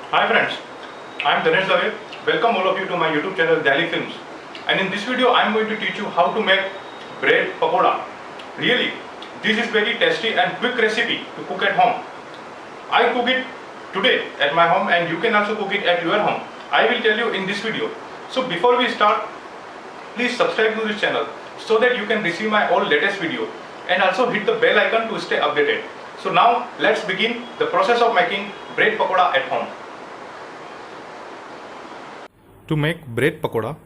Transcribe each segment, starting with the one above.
Hi friends, I am Dinesh Dave. Welcome all of you to my YouTube channel Delhi Films. And in this video I am going to teach you how to make bread pakoda. Really, this is very tasty and quick recipe to cook at home. I cook it today at my home and you can also cook it at your home. I will tell you in this video. So before we start, please subscribe to this channel so that you can receive my all latest video and also hit the bell icon to stay updated. So now let's begin the process of making bread pakoda at home. To make bread pakoda,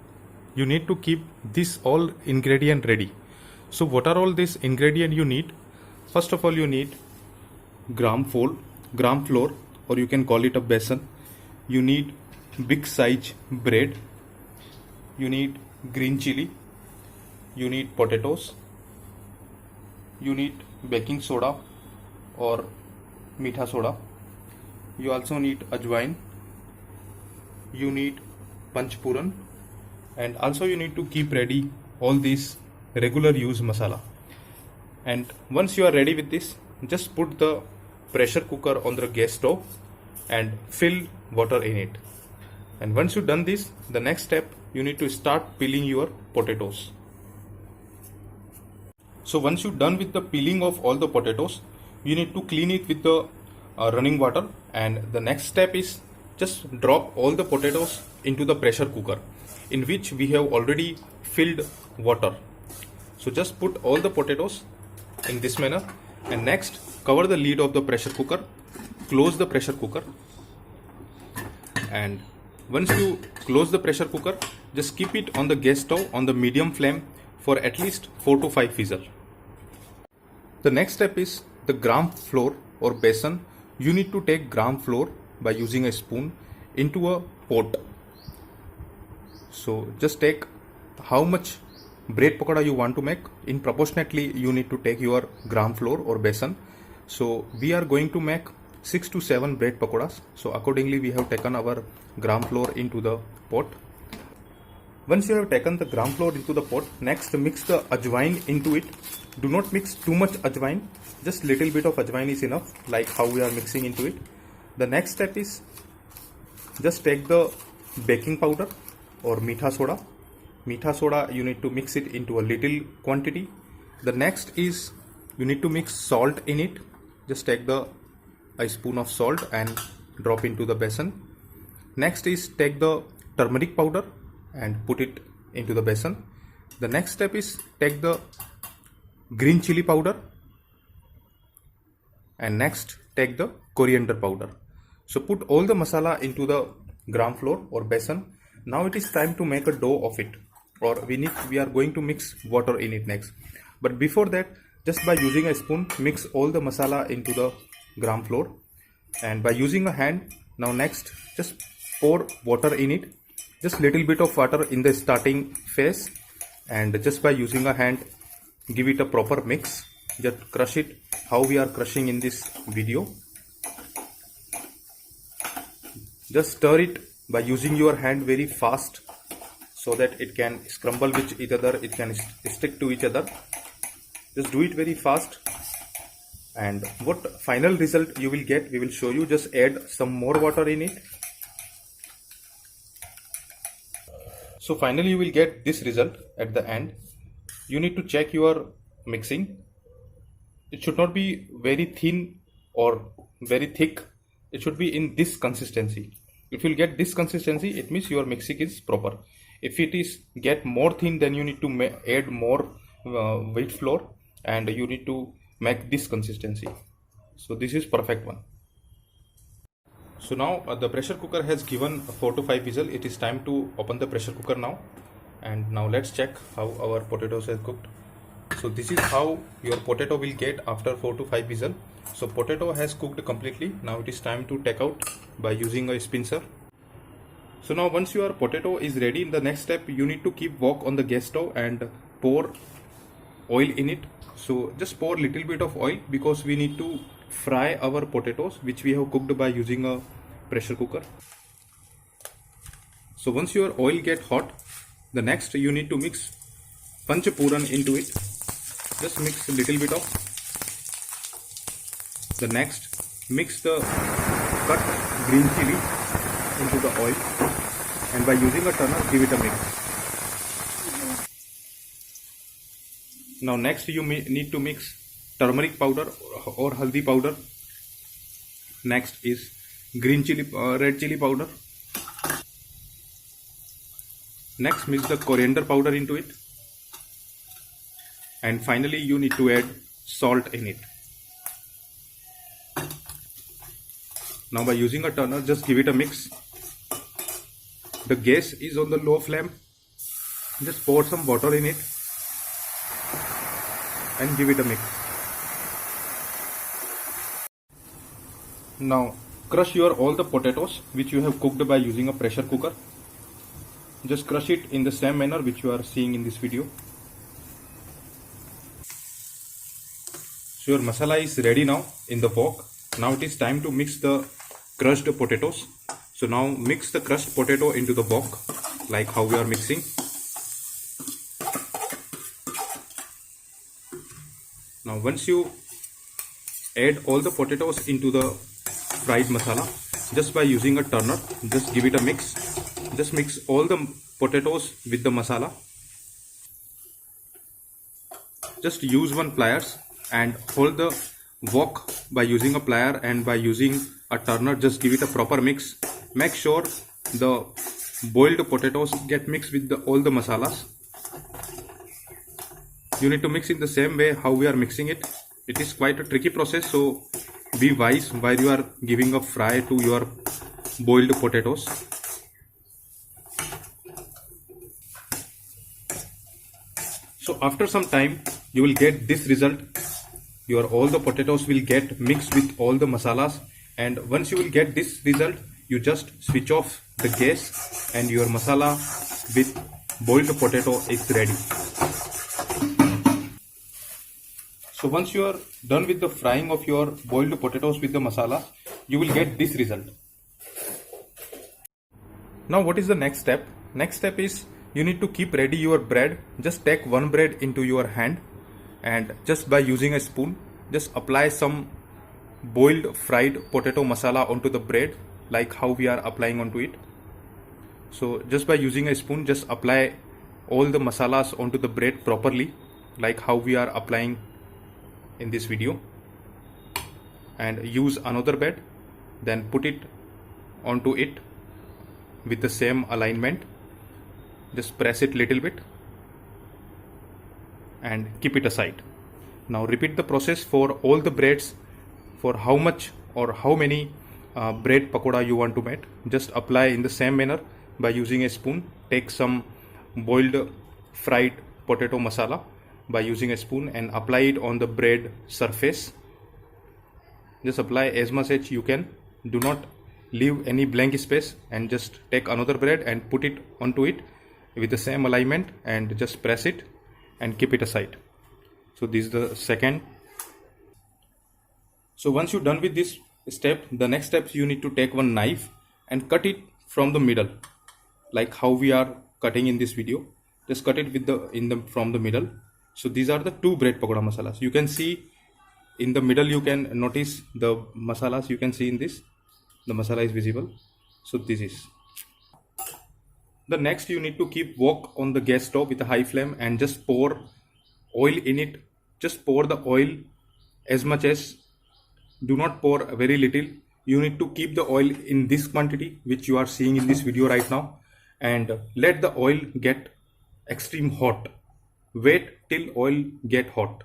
you need to keep this all ingredient ready. So what are all these ingredient you need? First of all, you need gram flour, or you can call it a besan. You need big size bread. You need green chili. You need potatoes. You need baking soda or meetha soda. You also need ajwain. You need panchpuran, and also you need to keep ready all these regular use masala. And once you are ready with this, just put the pressure cooker on the gas stove and fill water in it. And once you done this, the next step, you need to start peeling your potatoes. So once you're done with the peeling of all the potatoes, you need to clean it with the running water. And the next step is just drop all the potatoes into the pressure cooker in which we have already filled water. So just put all the potatoes in this manner, and next cover the lid of the pressure cooker, close the pressure cooker, and once you close the pressure cooker, just keep it on the gas stove on the medium flame for at least 4 to 5 whistles. The next step is the gram flour or besan. You need to take gram flour by using a spoon into a pot. So just take how much bread pakoda you want to make. In proportionately you need to take your gram flour or besan. So we are going to make 6 to 7 bread pakodas. So accordingly we have taken our gram flour into the pot. Once you have taken the gram flour into the pot, next mix the ajwain into it. Do not mix too much ajwain, just little bit of ajwain is enough, like how we are mixing into it. The next step is just take the baking powder or meetha soda. Meetha soda, you need to mix it into a little quantity. The next is you need to mix salt in it. Just take a spoon of salt and drop into the besan. Next is take the turmeric powder and put it into the besan. The next step is take the green chili powder, and next take the coriander powder. So put all the masala into the gram flour or besan. Now it is time to make a dough of it, or we are going to mix water in it next. But before that, just by using a spoon, mix all the masala into the gram flour, and by using a hand, now next just pour water in it. Just little bit of water in the starting phase, and just by using a hand, give it a proper mix. Just crush it how we are crushing in this video. Just stir it by using your hand very fast so that it can scramble with each other, it can stick to each other. Just do it very fast, and what final result you will get, we will show you. Just add some more water in it. So finally you will get this result at the end. You need to check your mixing. It should not be very thin or very thick. It should be in this consistency. If you'll get this consistency, it means your mixing is proper. If it is get more thin, then you need to add more wheat flour, and you need to make this consistency. So this is perfect one. So now the pressure cooker has given 4 to 5 whistles. It is time to open the pressure cooker now. And now let's check how our potatoes are cooked. So this is how your potato will get after 4 to 5 whistles. So potato has cooked completely. Now it is time to take out by using a spinner. So now once your potato is ready, in the next step you need to keep wok on the gas stove and pour oil in it. So just pour little bit of oil because we need to fry our potatoes which we have cooked by using a pressure cooker. So once your oil get hot, the next you need to mix panchpuran into it. Just mix a little bit of. The next mix the cut green chili into the oil, and by using a turner give it a mix. Now next you need to mix turmeric powder or haldi powder. Next is green chili, red chili powder. Next mix the coriander powder into it, and finally you need to add salt in it. Now by using a turner just give it a mix. The gas is on the low flame. Just pour some water in it and give it a mix. Now crush all the potatoes which you have cooked by using a pressure cooker. Just crush it in the same manner which you are seeing in this video. So your masala is ready now in the wok. Now it is time to mix the crushed potatoes. So now mix the crushed potato into the wok like how we are mixing. Now once you add all the potatoes into the fried masala, just by using a turner, just give it a mix. Just mix all the potatoes with the masala. Just use one pliers and hold the wok by using a plier, and by using a turner just give it a proper mix. Make sure the boiled potatoes get mixed with all the masalas. You need to mix in the same way how we are mixing it. It is quite a tricky process, so be wise while you are giving a fry to your boiled potatoes. So after some time you will get this result. All the potatoes will get mixed with all the masalas, and once you will get this result, you just switch off the gas and your masala with boiled potato is ready. So once you are done with the frying of your boiled potatoes with the masala, you will get this result. Now what is the next step? Next step is you need to keep ready your bread. Just take one bread into your hand, and just by using a spoon just apply some boiled fried potato masala onto the bread like how we are applying onto it. So just by using a spoon just apply all the masalas onto the bread properly like how we are applying in this video, and use another bread, then put it onto it with the same alignment. Just press it little bit and keep it aside. Now repeat the process for all the breads. For how much or how many bread pakoda you want to make, just apply in the same manner by using a spoon. Take some boiled fried potato masala by using a spoon and apply it on the bread surface. Just apply as much as you can. Do not leave any blank space, and just take another bread and put it onto it with the same alignment and just press it and keep it aside. So this is the second. So once you're done with this step, the next steps you need to take one knife and cut it from the middle like how we are cutting in this video. Just cut it with from the middle. So these are the two bread pakoda masalas. You can see in the middle, you can notice the masalas. You can see in this the masala is visible. So this is the next. You need to keep wok on the gas stove with a high flame and just pour oil in it. Just pour the oil as much as, do not pour very little. You need to keep the oil in this quantity which you are seeing in this video right now, and let the oil get extreme hot. Wait till oil get hot.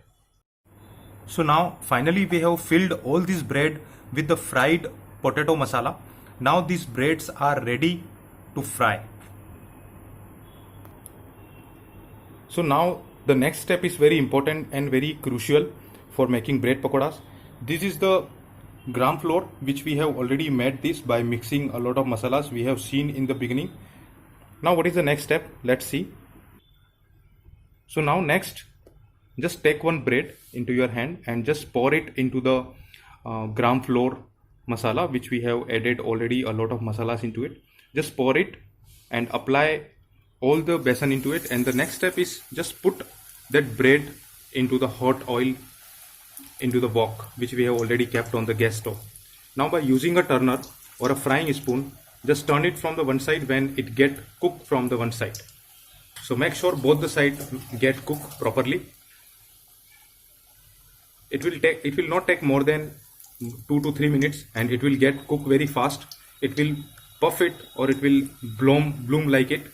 So now finally we have filled all this bread with the fried potato masala. Now these breads are ready to fry. So now the next step is very important and very crucial for making bread pakodas. This is the gram flour which we have already made this by mixing a lot of masalas we have seen in the beginning. Now what is the next step? Let's see. So now next, just take one bread into your hand and just pour it into the gram flour masala which we have added already a lot of masalas into it. Just pour it and apply all the besan into it, and the next step is just put that bread into the hot oil into the wok which we have already kept on the gas stove. Now by using a turner or a frying spoon, just turn it from the one side when it get cooked from the one side. So make sure both the sides get cooked properly. It will not take more than 2 to 3 minutes, and it will get cooked very fast. It will puff it, or it will bloom like it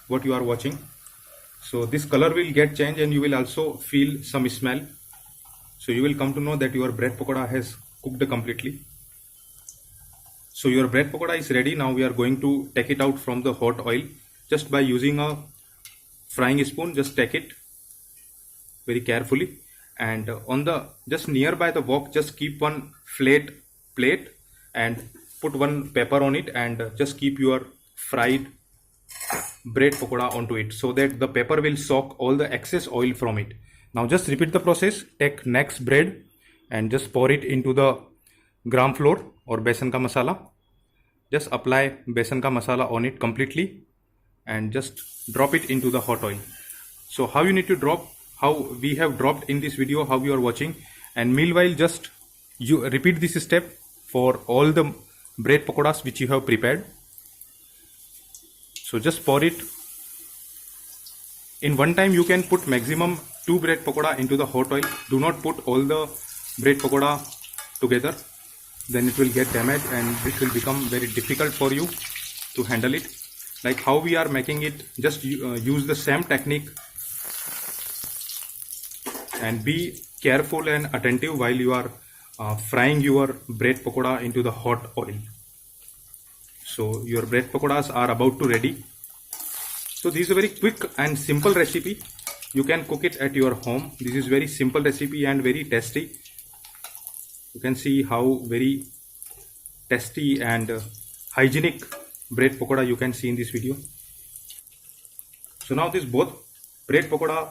what you are watching. So this color will get changed, and you will also feel some smell. So you will come to know that your bread pakoda has cooked completely. So your bread pakoda is ready. Now we are going to take it out from the hot oil. Just by using a frying spoon, just take it very carefully, and on the just nearby the wok, just keep one flat plate and put one pepper on it, and just keep your fried bread pakoda onto it, so that the pepper will soak all the excess oil from it. Now just repeat the process. Take next bread and just pour it into the gram flour or besan ka masala. Just apply besan ka masala on it completely, and just drop it into the hot oil. So how you need to drop, how we have dropped in this video, how you are watching, and meanwhile just you repeat this step for all the bread pakodas which you have prepared. So just pour it in one time. You can put maximum 2 bread pakoda into the hot oil. Do not put all the bread pakoda together, then it will get damaged and it will become very difficult for you to handle it. Like how we are making it, just use the same technique, and be careful and attentive while you are frying your bread pakoda into the hot oil. So your bread pakodas are about to ready. So this is a very quick and simple recipe. You can cook it at your home. This is very simple recipe and very tasty. You can see how very tasty and hygienic bread pakoda you can see in this video. So now this both bread pakoda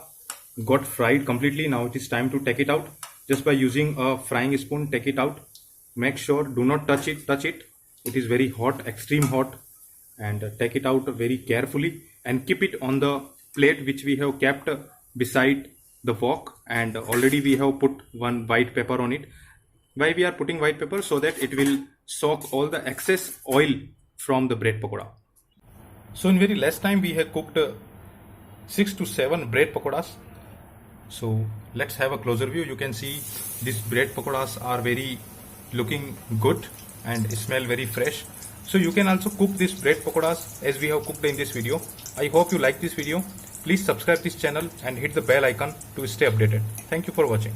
got fried completely. Now it is time to take it out. Just by using a frying spoon, take it out. Make sure do not touch it. It is very hot, extreme hot, and take it out very carefully and keep it on the plate which we have kept beside the wok, and already we have put one white pepper on it. Why we are putting white pepper? So that it will soak all the excess oil from the bread pakoda. So in very less time we have cooked 6 to 7 bread pakodas. So let's have a closer view. You can see these bread pakodas are very looking good and smell very fresh. So you can also cook these bread pakodas as we have cooked in this video. I hope you like this video. Please subscribe this channel and hit the bell icon to stay updated. Thank you for watching.